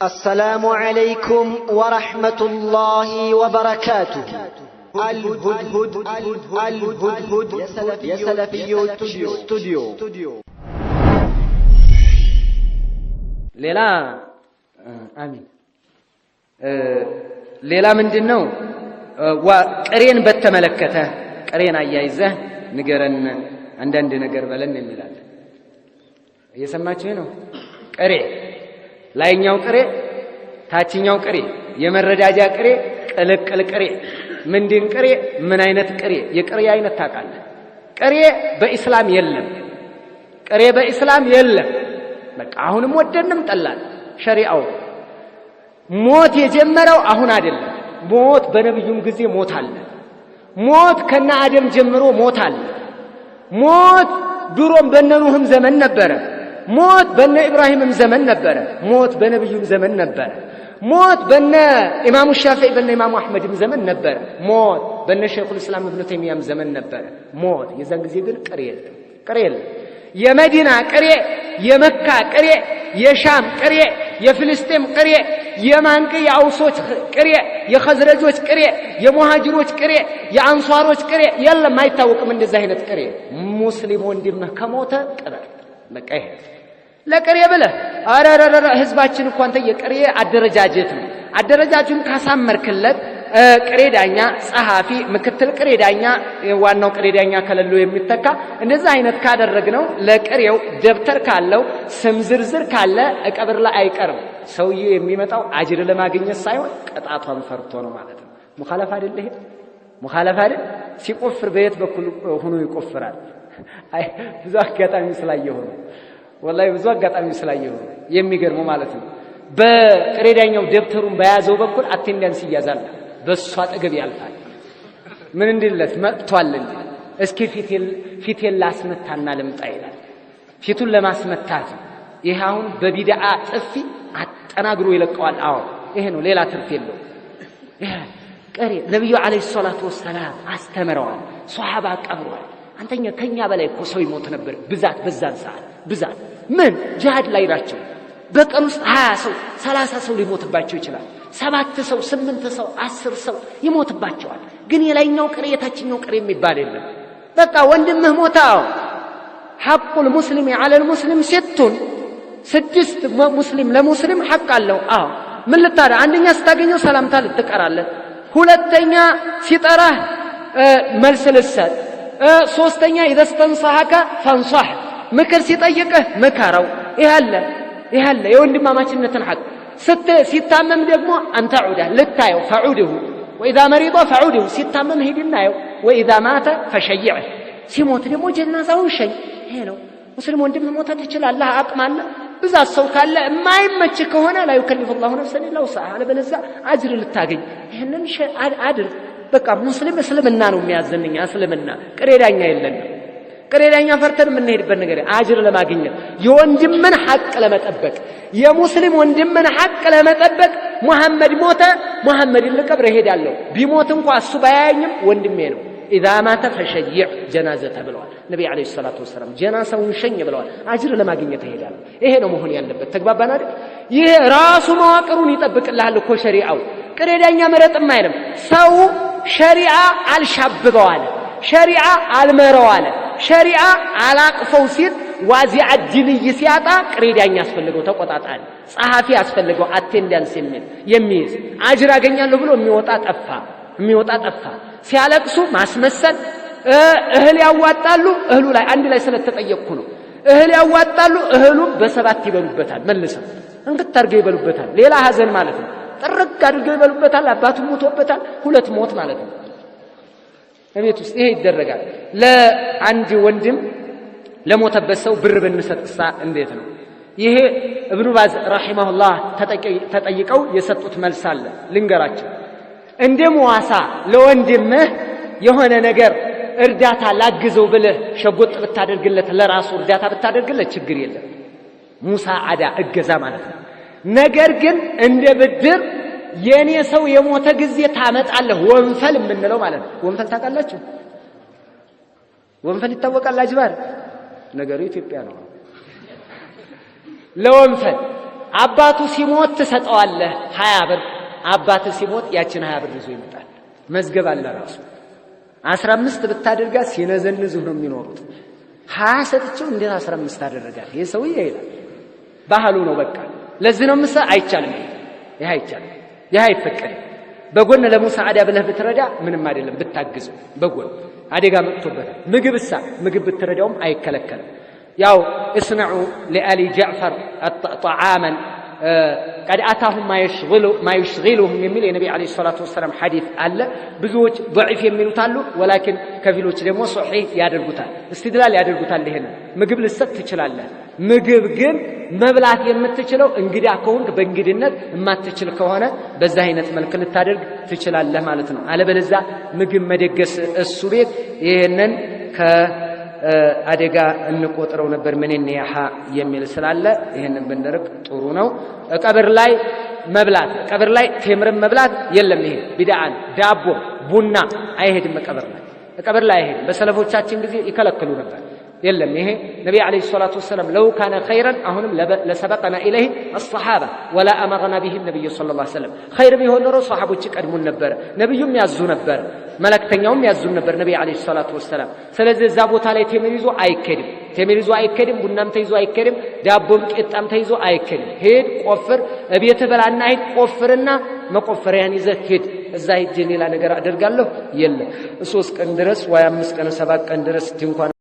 السلام عليكم ورحمة الله وبركاته. الهدهد يا سلفيو استوديو. ሌላ አሚን ሌላ ምንድነው? ቅሬን በተመለከተ ቅሬን አያይዘህ ንገረን አንዳንድ ነገር በለን እንላለን። እየሰማችሁ ነው? ቅሬ ላይኛው ቅሬ፣ ታችኛው ቅሬ፣ የመረዳጃ ቅሬ፣ ቅልቅል ቅሬ፣ ምንድን ቅሬ፣ ምን አይነት ቅሬ? የቅሬ አይነት ታውቃለህ? ቅሬ በኢስላም የለም። ቅሬ በኢስላም የለም። በቃ አሁንም ወደንም ጠላን ሸሪዓው ሞት የጀመረው አሁን አይደለም። ሞት በነብዩም ጊዜ ሞት አለ። ሞት ከነ አደም ጀምሮ ሞት አለ። ሞት ድሮም በነኑህም ዘመን ነበረ። ሞት በነ ኢብራሂምም ዘመን ነበረ። ሞት በነብዩም ዘመን ነበረ። ሞት በነ ኢማሙ ሻፊዒ በነ ኢማሙ አህመድም ዘመን ነበረ። ሞት በነ ሸይኹል ኢስላም ኢብኑ ተይሚያም ዘመን ነበረ። ሞት የዛን ጊዜ ግን ቅሬ የለም። ቅሬ የለም። የመዲና ቅሬ፣ የመካ ቅሬ፣ የሻም ቅሬ፣ የፍልስጤም ቅሬ፣ የማንቅ የአውሶች ቅሬ፣ የኸዝረጆች ቅሬ፣ የሙሃጅሮች ቅሬ፣ የአንሷሮች ቅሬ የለም። አይታወቅም እንደዚህ አይነት ቅሬ። ሙስሊም ወንድምህ ከሞተ ቅበር በቃ ይሄ ለቅሬ ብለህ አረረረ ህዝባችን እኮ አንተ የቅሬ አደረጃጀት ነው። አደረጃጁን ካሳመርክለት ቅሬ ዳኛ፣ ጸሐፊ፣ ምክትል ቅሬ ዳኛ፣ ዋናው ቅሬ ዳኛ ከሌለው የሚተካ እንደዛ አይነት ካደረግነው ለቅሬው ደብተር ካለው ስም ዝርዝር ካለ ቀብር ላይ አይቀርም። ሰውዬው የሚመጣው አጅር ለማግኘት ሳይሆን ቅጣቷን ፈርቶ ነው ማለት ነው። ሙኻለፋ አይደል? ይሄ ሙኻለፋ አይደል? ሲቆፍር በየት በኩል ሆኖ ይቆፍራል? አይ ብዙ አጋጣሚ ስላየሁ ነው። ወላሂ ብዙ አጋጣሚ ስላየሁ ነው። የሚገርመው ማለት ነው በቅሬ ዳኛው ደብተሩን በያዘው በኩል አቴንዳንስ ይያዛል። በሷ አጠገብ ያልፋል። ምን እንድለት መጥቷል እንዴ? እስኪ ፊቴን ላስመታና ልምጣ ይላል። ፊቱን ለማስመታት ይሄ አሁን በቢድዓ ጥፊ አጠናግሮ ይለቀዋል። አዎ ይሄ ነው፣ ሌላ ትርፍ የለው። ይሄ ቅሬ ነብዩ አለይሂ ሰላቱ ወሰላም አስተምረዋል። ሷሃባ ቀብረዋል። አንተኛ ከኛ በላይ እኮ ሰው ይሞት ነበር ብዛት፣ በዛን ሰዓት ብዛት። ምን ጂሃድ ላይ ናቸው። በቀን ውስጥ 20 ሰው 30 ሰው ሊሞትባቸው ይችላል። 7 ሰው 8 ሰው 10 ሰው ይሞትባቸዋል። ግን የላይኛው ቅሬ የታችኛው ቅሬ የሚባል የለም። በቃ ወንድምህ ሞታው ሐቁል ሙስሊሚ ዐለል ሙስሊም ስድስት ሙስሊም ለሙስሊም ሐቅ አለው። አዎ ምን ልታረ? አንደኛ ስታገኘው ሰላምታ ልትቀራለህ። ሁለተኛ ሲጠራህ መልስ ልትሰጥ። ሶስተኛ ኢዘስተንሳሐከ ፈንሳህ፣ ምክር ሲጠይቅህ ምከረው። ይሄ አለ የወንድማማችነትን ሐቅ። ሲታመም ደግሞ አንተ ዑዳ ልታየው ፈዑድሁ ወኢዛ መሪዶ ፈዑድሁ፣ ሲታመም ሂድና የው። ወኢዛ ማተ ፈሸይዕህ፣ ሲሞት ደግሞ ጀናዛውን ሸኝ። ይሄ ነው ሙስሊም ወንድም ሞተ ትችላለህ። አቅማለ ብዛት ሰው ካለ የማይመች ከሆነ ላ ዩከሊፉ ላሁ ነፍሰን ኢላ ውስዐሃ፣ አለበለዚያ አጅር ልታገኝ ይሄንን አድርግ። በቃ ሙስሊም እስልምና ነው የሚያዘንኛ። እስልምና ቅሬ ዳኛ የለንም። ቅሬ ዳኛ ፈርተን የምንሄድበት ነገር አጅር ለማግኘት የወንድምን ሐቅ ለመጠበቅ የሙስሊም ወንድምን ሐቅ ለመጠበቅ ሙሐመድ ሞተ፣ ሙሐመድን ልቀብር እሄዳለሁ። ቢሞት እንኳን እሱ ባያየኝም ወንድሜ ነው። ኢዛ ማተ ፈሸይዕ ጀናዘተ ብለዋል ነቢ ዓለይሂ ሰላቱ ወሰላም። ጀናዛውን ሸኝ ብለዋል። አጅር ለማግኘት እሄዳለሁ። ይሄ ነው መሆን ያለበት። ተግባባን አይደል? ይሄ ራሱ መዋቅሩን ይጠብቅልሃል እኮ ሸሪዓው። ቅሬ ዳኛ መረጥም አይልም። ሰው ሸሪዓ አልሻብበዋል፣ ሸሪዓ አልመረዋል፣ ሸሪዓ አላቅፈው ሲል ዋዚዓ ጅልይ ሲያጣ ቅሬ ዳኛ ያስፈልገው፣ ተቆጣጣሪ ጸሐፊ ያስፈልገው፣ አቴንዳንስ የሚይዝ አጅር አገኛለሁ ብሎ የሚወጣ ጠፋ። ሲያለቅሱ ማስመሰል። እህል ያዋጣሉ፣ እህሉ ላይ አንድ ላይ ስለተጠየቅኩ ነው። እህል ያዋጣሉ፣ እህሉ በሰባት ይበሉበታል። መልሰው እንክት አድርገው ይበሉበታል። ሌላ ሀዘን ማለት ነው። ጥርቅ አድርገው ይበሉበታል። አባቱ ሞቶበታል። 2 ሞት ማለት ነው እቤት ውስጥ። ይሄ ይደረጋል። ለአንድ ወንድም ለሞተበት ሰው ብር ብንሰጥሳ እንዴት ነው? ይሄ እብኑ ባዝ ረሂመሁላህ ተጠይቀው የሰጡት መልስ አለ፣ ልንገራቸው። እንደ ሙዋሳ ለወንድምህ የሆነ ነገር እርዳታ ላግዘው ብለህ ሸጎጥ ብታደርግለት፣ ለራሱ እርዳታ ብታደርግለት ችግር የለም። ሙሳዓዳ እገዛ ማለት ነው። ነገር ግን እንደ ብድር የኔ ሰው የሞተ ጊዜ ታመጣለህ፣ ወንፈል የምንለው ማለት ነው። ወንፈል ታውቃላችሁ? ወንፈል ይታወቃል። አጅባር ነገሩ ኢትዮጵያ ነው። ለወንፈል አባቱ ሲሞት ትሰጠዋለህ 20 ብር አባቱ ሲሞት ያችን 20 ብር ይዞ ይመጣል መዝገብ አለ ራሱ 15 ብታደርጋ ሲነዘንዙህ ነው የሚኖሩት 20 ሰጥቼው እንዴት 15 አደረጋል ይሄ ሰውዬ ይላል ባህሉ ነው በቃ ለዚህ ነው አይቻልም ይሄ አይቻልም ይሄ አይፈቀድም በጎን ለሙሳዓዳ ብለህ ብትረዳ ምንም አይደለም ብታግዘው በጎን አደጋ መጥቶበታል ምግብ ብትረዳውም አይከለከልም ያው እስነዑ ለአሊ ጃዕፈር طعاما قد اتاهم ما يشغلهم የሚል የነብዩ አለይሂ ሰላቱ ወሰለም ሐዲስ አለ ብዙዎች ضعيف የሚሉት አሉ ወላኪን ከፊሎች ደግሞ ሶሒህ ያደርጉታል استدلال ያደርጉታል ይሄን ምግብ ልሰጥ ትችላለህ ምግብ ግን መብላት የምትችለው እንግዳ ከሆንክ በእንግድነት የማትችል ከሆነ በዛ አይነት መልክ ልታደርግ ትችላለህ ማለት ነው አለበለዚያ ምግብ መደገስ እሱ ቤት ይሄንን አደጋ እንቆጥረው ነበር ምን ያሃ የሚል ስላለ ይሄንን ብንደርቅ ጥሩ ነው ቀብር ላይ መብላት ቀብር ላይ ቴምር መብላት የለም ይሄ ቢድዓን ዳቦ ቡና አይሄድም ቀብር ላይ አይሄድም በሰለፎቻችን ጊዜ ይከለክሉ ነበር የለም ይሄ ነብዩ አለይሂ ሰላቱ ወሰለም ለው ካነ ኸይረን አሁንም ለሰበቀና ኢለይሂ الصحابه ولا امرنا به النبي صلى الله عليه وسلم ኸይር ቢሆን ኖሮ ሷሐቦች ቀድሙን ነበር ነብዩም ያዙ ነበር መለክተኛውም ያዙ ነበር ነብዩ አለይሂ ሰላቱ ወሰለም ስለዚህ እዛ ቦታ ላይ ቴምር ይዞ አይከድም ቡናም ተይዞ አይከድም ዳቦም ቂጣም ተይዞ አይከድም ሄድ ቆፍር እቤት በላና ሄድ ቆፍርና መቆፈሪያን ይዘህ ሄድ እዛ ሄጄ ሌላ ነገር አደርጋለሁ የለም 3 ቀን ድረስ ወይ 5 ቀን 7 ቀን ድረስ ድንኳን